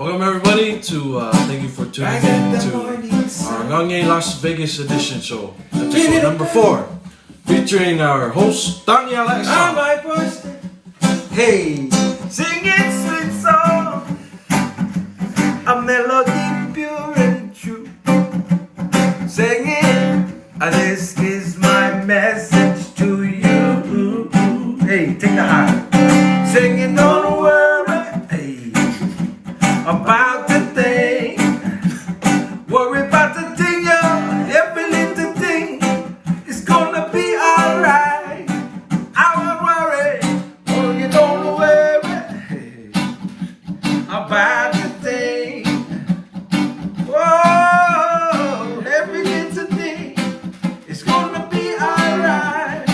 Welcome everybody to thank you for tuning in to our Gei Las Vegas edition show, episode number 4, featuring our host ALAIASA. Hey, singing sweet song, a melody pure and true. Singing, this is my message to you. Hey, take the high. Singing, don't worry, hey, about the thing. Worry about the thing, yo. Every little thing is gonna be alright. I won't worry. Oh, you don't worry about the thing. Whoa, every little thing is gonna be alright.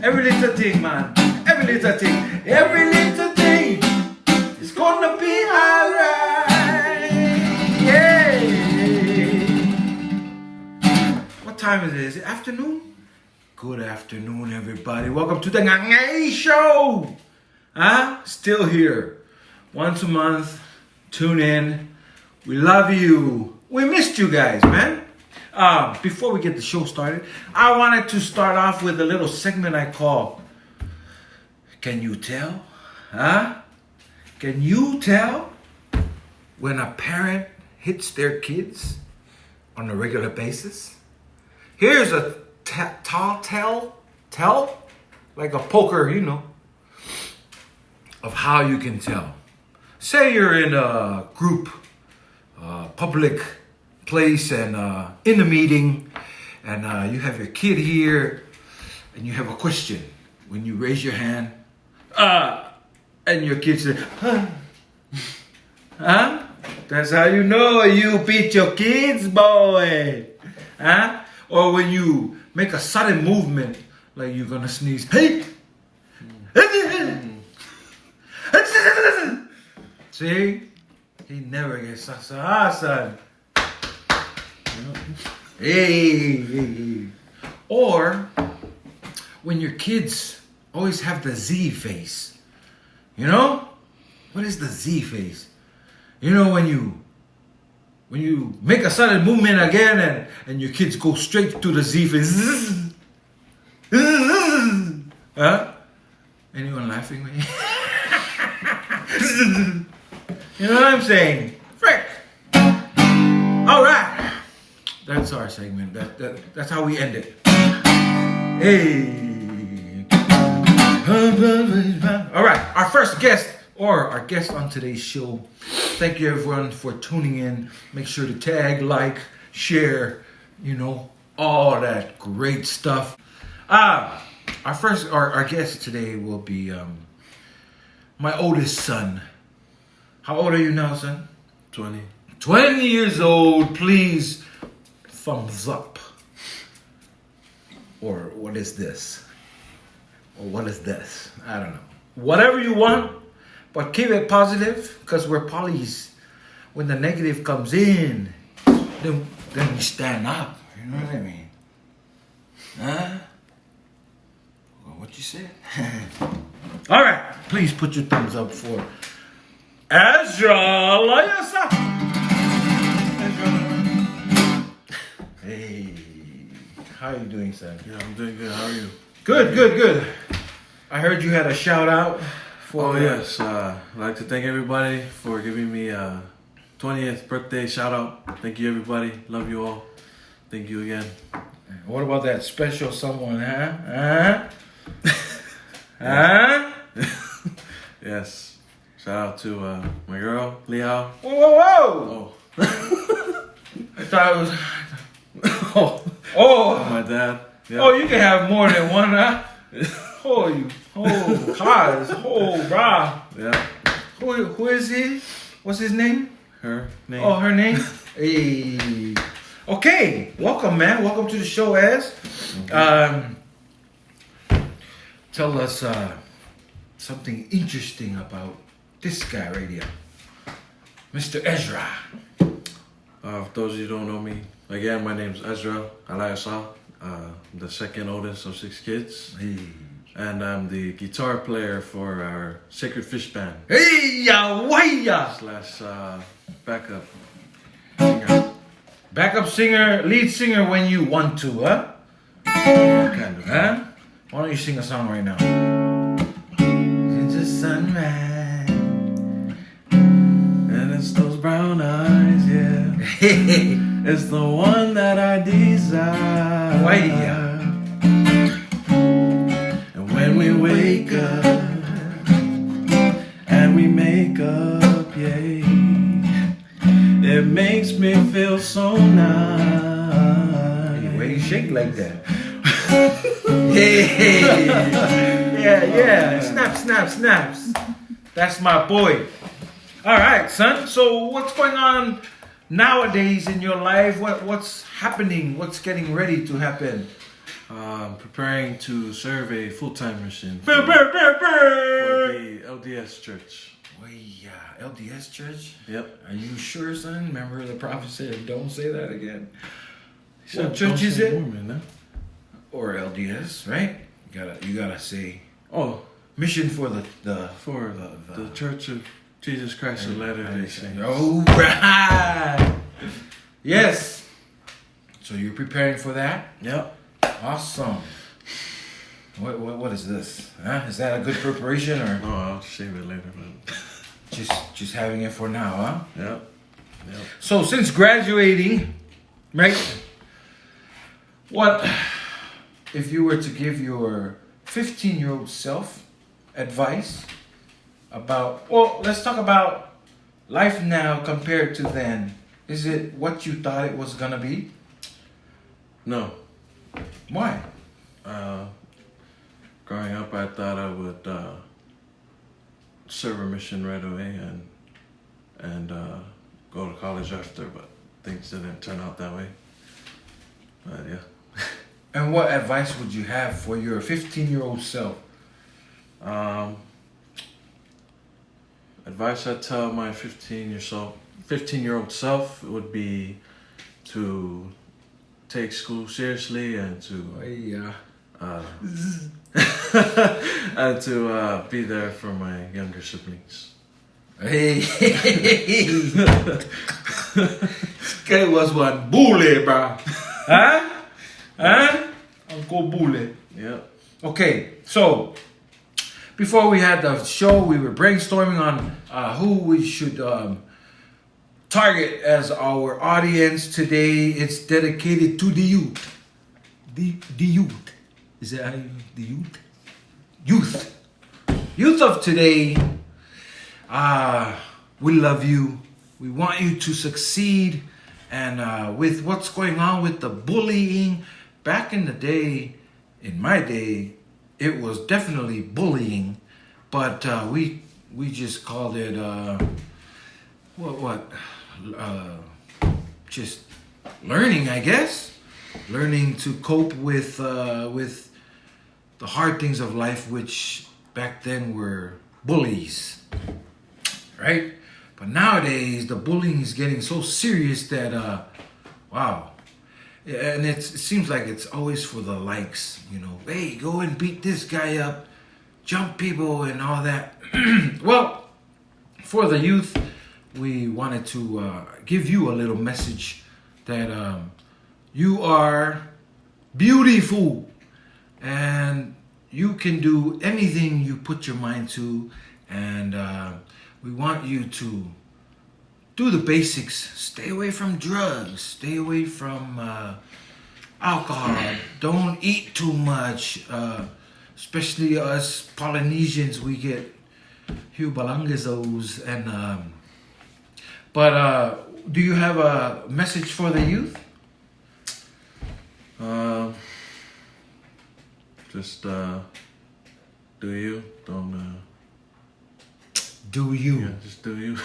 Every little thing, man. Every little thing. Every little thing is gonna be alright. Yeah. What time is it? Is it afternoon? Good afternoon, everybody. Welcome to the Gei Show. Still here. Once a month. Tune in. We love you. We missed you guys, man. Before we get the show started, I wanted to start off with a little segment I call Can You Tell? Can you tell when a parent hits their kids on a regular basis? Here's a tell, like a poker, you know, of how you can tell. Say you're in a group, public place, and in a meeting, and you have your kid here, and you have a question. When you raise your hand, and your kid says, That's how you know you beat your kids, boy. Or when you make a sudden movement, like you're gonna sneeze. Hey! See? He never gets son. Hey. Or when your kids always have the Z face. You know? What is the Z face? You know when you make a sudden movement again and your kids go straight to the Z face. Anyone laughing with me? You know what I'm saying? Frick! Alright. That's our segment. That's how we end it. Hey. Alright, our first guest, or our guest on today's show. Thank you everyone for tuning in. Make sure to tag, like, share, you know, all that great stuff. Our guest today will be my oldest son. How old are you now, son? 20. 20 years old. Please, thumbs up. Or what is this? Or what is this? I don't know. Whatever you want, but keep it positive, because we're polys. When the negative comes in, then we stand up. You know what I mean? What you said? All right. Please put your thumbs up for ALAIASA. Hey, how are you doing, son? Yeah, I'm doing good. How are you? Good. I heard you had a shout out for. Oh yes, I'd like to thank everybody for giving me a 20th birthday shout out. Thank you, everybody. Love you all. Thank you again. What about that special someone, huh? Yes. Shout out to my girl, Liao. Whoa! Oh. I thought it was. Oh! My dad. Yeah. Oh, you can have more than one, huh? Cars. Brah. Yeah. Who is he? What's his name? Her name. Oh, her name? Hey. Okay. Welcome, man. Welcome to the show, Az. Tell us something interesting about this guy right here. Mr. EZRA. For those of you who don't know me, again, my name's EZRA, ALAIASA. I'm the second oldest of 6 kids. Hey. And I'm the guitar player for our Sacred Fish Band. Hey, ya, waya! / backup singer. Backup singer, lead singer when you want to, huh? Kind of. Huh? Why don't you sing a song right now? Since the sunrise. And it's those brown eyes, yeah. It's the one that I desire. Waya. And when we wake up and we make up, yeah, it makes me feel so nice. Hey, why you shake like that? Hey. Yeah. Snaps. That's my boy. All right, son. So what's going on nowadays in your life? What's happening? What's getting ready to happen? Preparing to serve a full-time mission for Brr, brr, brr, brr. the LDS Church. LDS Church? Yep. Are you sure, son? Remember the prophet said, don't say that again. What What church is it? Mormon, huh? Or LDS, right? You gotta say Oh, mission for the Church of Jesus Christ of Latter-day Saints. All right. Yes. So you're preparing for that? Yep. Awesome. What is this? Huh? Is that a good preparation or Oh, I'll shave it later, but just having it for now, huh? yep. So since graduating, right? What if you were to give your 15-year-old self advice about, well, let's talk about life now compared to then. Is it what you thought it was gonna be? No. Why? Growing up, I thought I would serve a mission right away and go to college after, but things didn't turn out that way. But yeah. And what advice would you have for your 15-year-old self? Advice I'd tell my 15-year-old self would be to take school seriously and to and to be there for my younger siblings. Hey, this guy was one bully, bro. Huh? Uncle Bully. Yep. Okay, so before we had the show, we were brainstorming on who we should target as our audience today. It's dedicated to the youth. The youth. Is that how you, the youth? Youth of today. We love you. We want you to succeed. And with what's going on with the bullying, back in the day, in my day, it was definitely bullying, but we just called it just learning, I guess. Learning to cope with the hard things of life, which back then were bullies, right? But nowadays, the bullying is getting so serious that, wow. And it seems like it's always for the likes, you know. Hey, go and beat this guy up, jump people and all that. Well, for the youth, we wanted to give you a little message that you are beautiful and you can do anything you put your mind to. And we want you to do the basics. Stay away from drugs. Stay away from alcohol. Don't eat too much. Especially us Polynesians, we get hubalangazos. And but do you have a message for the youth? Just do you. Don't. Do you? Yeah, just do you.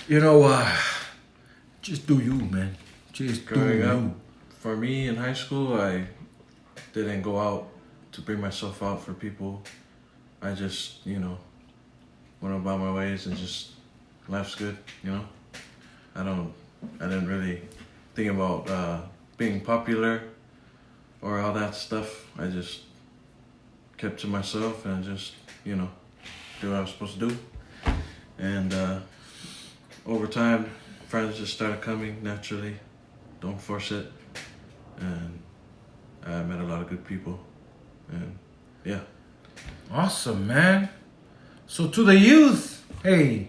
You know, just do you, man. Just Growing do up, you. for me in high school, I didn't go out to bring myself out for people. I just, went about my ways and just life's good, I didn't really think about being popular or all that stuff. I just kept to myself and just, you know, do what I was supposed to do. And over time, friends just started coming naturally. Don't force it. And I met a lot of good people. And yeah. Awesome, man. So to the youth, hey,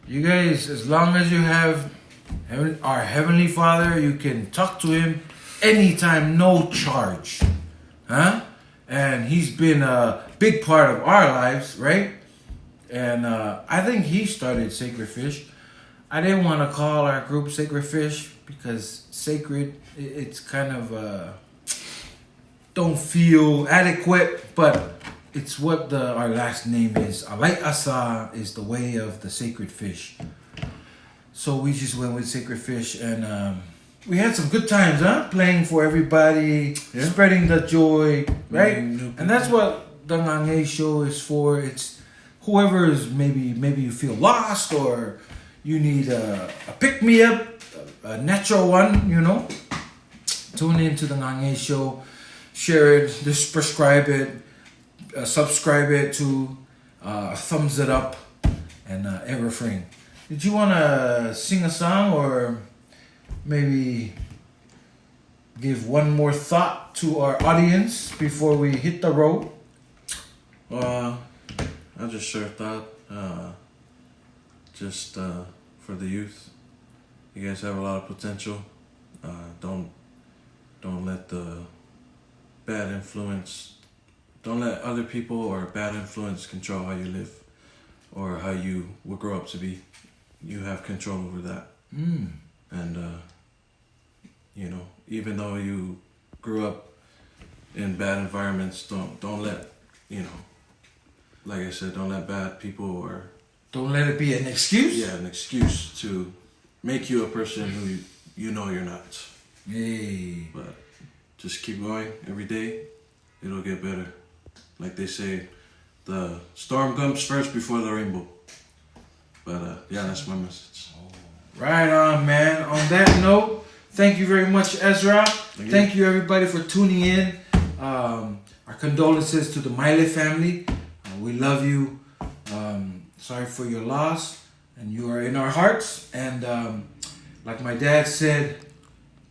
you guys, as long as you have our Heavenly Father, you can talk to Him anytime, no charge. Huh? And He's been a big part of our lives, right? And I think He started Sacred Fish. I didn't want to call our group Sacred Fish because sacred, it's kind of don't feel adequate, but it's what our last name is. ALAIASA is the way of the sacred fish. So we just went with Sacred Fish, and we had some good times, huh? Playing for everybody, spreading the joy, right? And that's what the Gei Show is for. It's whoever is maybe you feel lost or you need a pick-me-up, a natural one, you know. Tune in to the Gei Show, share it, just prescribe it, subscribe it to, thumbs it up, and everything. Did you want to sing a song or maybe give one more thought to our audience before we hit the road? I just share a thought. Just for the youth, you guys have a lot of potential. Don't let the bad influence, don't let other people or bad influence control how you live or how you will grow up to be. You have control over that. And you know, even though you grew up in bad environments, don't let, you know, like I said, don't let bad people or don't let it be an excuse. Yeah, an excuse to make you a person who you know you're not. Hey. But just keep going every day. It'll get better. Like they say, the storm comes first before the rainbow. But yeah, that's my message. Right on, man. On that note, thank you very much, Ezra. Thank you everybody for tuning in. Our condolences to the Miley family. We love you. Sorry for your loss. And you are in our hearts. And like my dad said,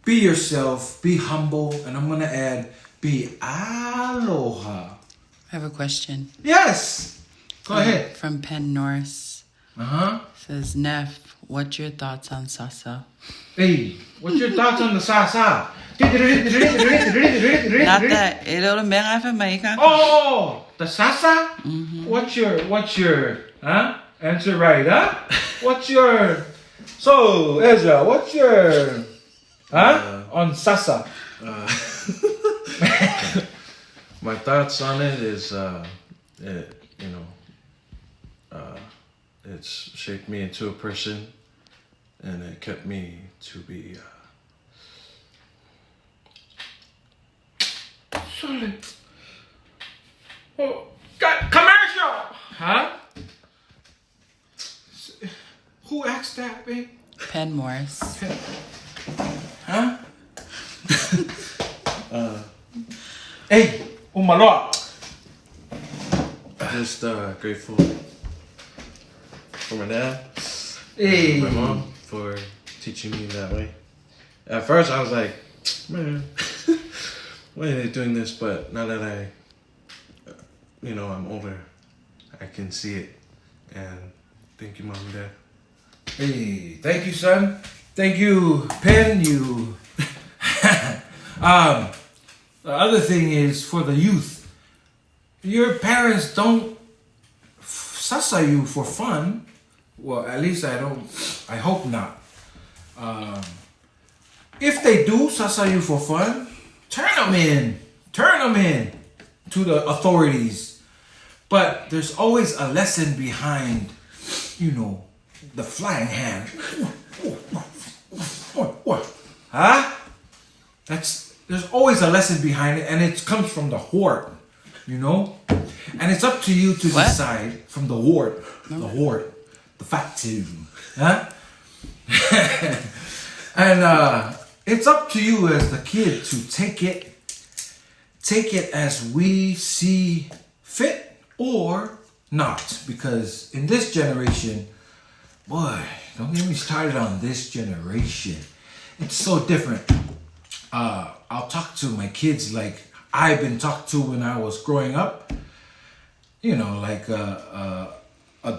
be yourself, be humble, and I'm going to add, be aloha. I have a question. Yes. Go ahead. From Penn Norris. Says, Neff, what's your thoughts on Sasa? Hey, what's your thoughts on the Sasa? Not that. Oh, the Sasa? What's your, answer right, huh? What's your, so, Ezra, what's your, on Sasa? My thoughts on it is, it's shaped me into a person, and it kept me to be. Oh, commercial! Huh? Who asked that, babe? Penn Morris. Huh? Hey, oh my lord. Just grateful for my dad, Hey. my mom for teaching me that way. At first, I was like, man, why are they doing this? But now that I'm older, I can see it. And thank you, Mom and Dad. Hey, thank you, son. Thank you, Penn. You. The other thing is for the youth. Your parents don't sasa you for fun. Well, at least I hope not. If they do sasa you for fun, turn them in to the authorities. But there's always a lesson behind, the flying hand. What? Huh? There's always a lesson behind it, and it comes from the horde, And it's up to you to decide from the horde, the fat tube, huh? And it's up to you as the kid to take it take it as we see fit or not. Because in this generation, boy, don't get me started on this generation. It's so different. I'll talk to my kids like I've been talked to when I was growing up. You know, like a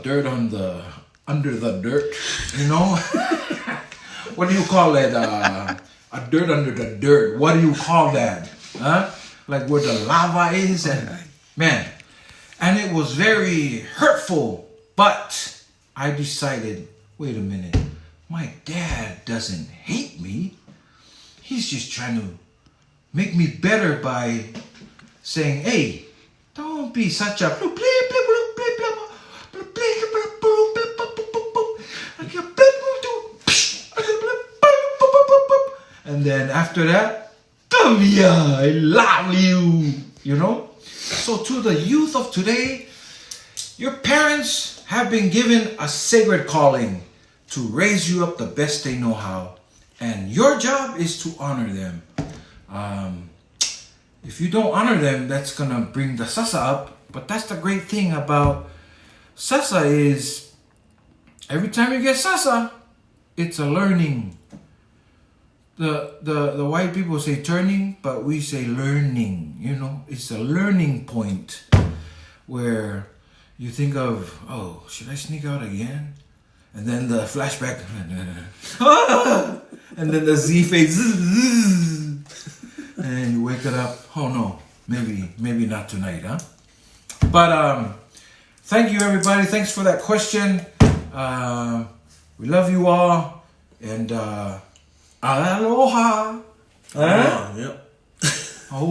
dirt under the dirt, you know? What do you call it? A dirt under the dirt. What do you call that? Huh? Like where the lava is, and man. And it was very hurtful. But I decided, wait a minute. My dad doesn't hate me. He's just trying to make me better by saying, hey, don't be such a and then after that, come here, I love you, you know? So to the youth of today, your parents have been given a sacred calling to raise you up the best they know how. And your job is to honor them. If you don't honor them, that's going to bring the sasa up. But that's the great thing about sasa is every time you get sasa, it's a learning. The white people say turning, but we say learning. You know, it's a learning point where you think of, oh, should I sneak out again? And then the flashback, and then the Z face, and you wake it up. Oh no, maybe not tonight, huh? But thank you everybody. Thanks for that question. We love you all, and aloha. Yep. Oh.